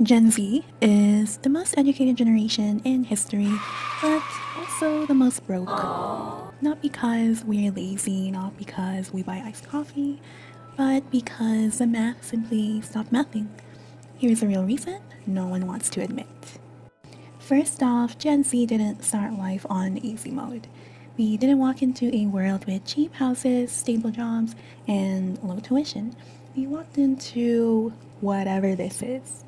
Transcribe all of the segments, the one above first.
Gen Z is the most educated generation in history, but also the most broke. Not because we're lazy, not because we buy iced coffee, but because the math simply stopped mathing. Here's the real reason no one wants to admit. First off, Gen Z didn't start life on easy mode. We didn't walk into a world with cheap houses, stable jobs, and low tuition. We walked into whatever this is.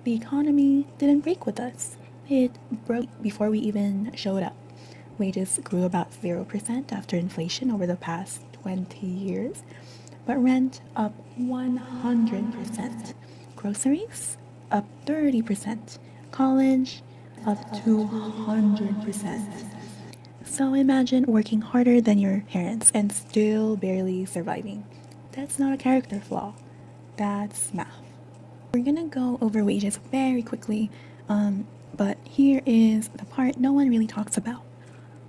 The economy didn't break with us. It broke before we even showed up. Wages grew about 0% after inflation over the past 20 years, but rent up 100%. Groceries up 30%. College up 200%. So imagine working harder than your parents and still barely surviving. That's not a character flaw. That's math. We're gonna go over wages very quickly, but here is the part no one really talks about.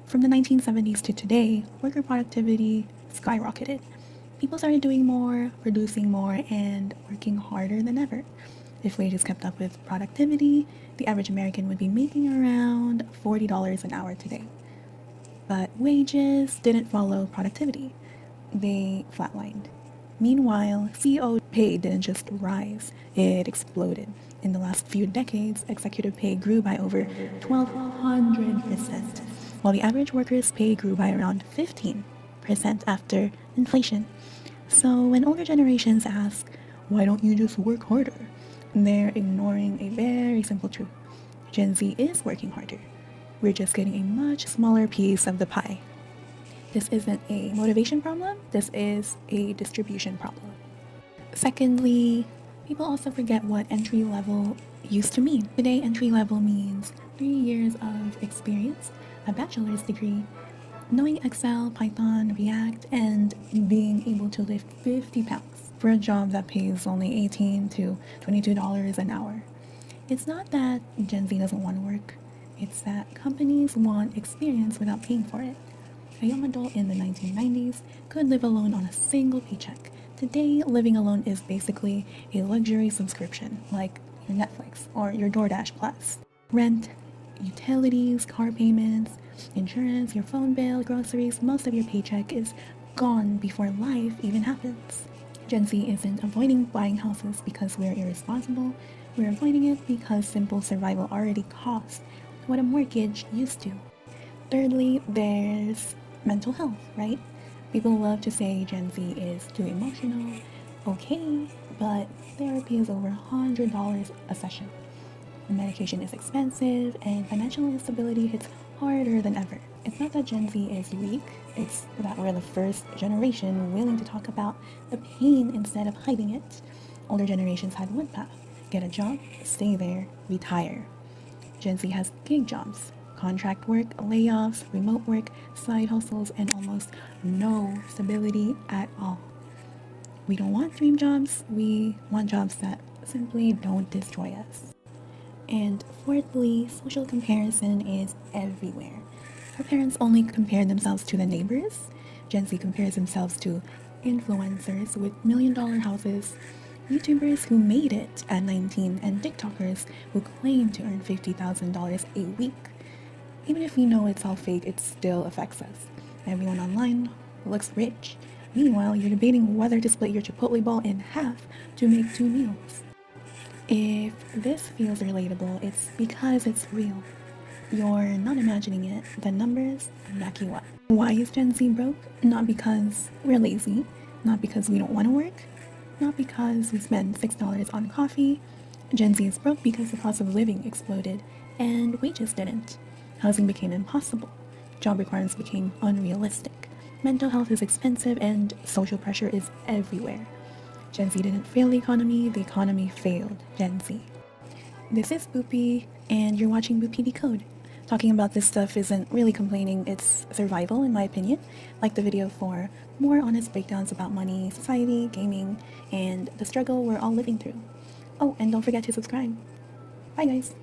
From the 1970s to today, worker productivity skyrocketed. People started doing more, producing more, and working harder than ever. If wages kept up with productivity, the average American would be making around $40 an hour today. But wages didn't follow productivity. They flatlined. Meanwhile, CEO pay didn't just rise, it exploded. In the last few decades, executive pay grew by over 1,200%, while the average worker's pay grew by around 15% after inflation. So when older generations ask, why don't you just work harder? They're ignoring a very simple truth. Gen Z is working harder. We're just getting a much smaller piece of the pie. This isn't a motivation problem, this is a distribution problem. Secondly, people also forget what entry level used to mean. Today, entry level means 3 years of experience, a bachelor's degree, knowing Excel, Python, React, and being able to lift 50 pounds for a job that pays only $18 to $22 an hour. It's not that Gen Z doesn't want to work, it's that companies want experience without paying for it. A young adult in the 1990s could live alone on a single paycheck. Today, living alone is basically a luxury subscription, like your Netflix or your DoorDash Plus. Rent, utilities, car payments, insurance, your phone bill, groceries, most of your paycheck is gone before life even happens. Gen Z isn't avoiding buying houses because we're irresponsible. We're avoiding it because simple survival already costs what a mortgage used to. Thirdly, there's mental health, right? People love to say Gen Z is too emotional. Okay, but therapy is over $100 a session. The medication is expensive, and financial instability hits harder than ever. It's not that Gen Z is weak, it's that we're the first generation willing to talk about the pain instead of hiding it. Older generations had one path: get a job, stay there, retire. Gen Z has gig jobs, contract work, layoffs, remote work, side hustles, and almost no stability at all. We don't want dream jobs, we want jobs that simply don't destroy us. And fourthly, social comparison is everywhere. Our parents only compare themselves to the neighbors. Gen Z compares themselves to influencers with $1 million houses, YouTubers who made it at 19, and TikTokers who claim to earn $50,000 a week. Even if we know it's all fake, it still affects us. Everyone online looks rich. Meanwhile, you're debating whether to split your Chipotle bowl in half to make 2 meals. If this feels relatable, it's because it's real. You're not imagining it. The numbers back you up. Why is Gen Z broke? Not because we're lazy, not because we don't want to work, not because we spend $6 on coffee. Gen Z is broke because the cost of living exploded and wages didn't. Housing became impossible. Job requirements became unrealistic. Mental health is expensive and social pressure is everywhere. Gen Z didn't fail the economy failed Gen Z. This is Boopy, and you're watching Boopy Decode. Talking about this stuff isn't really complaining, it's survival in my opinion. Like the video for more honest breakdowns about money, society, gaming, and the struggle we're all living through. Oh, and don't forget to subscribe. Bye guys!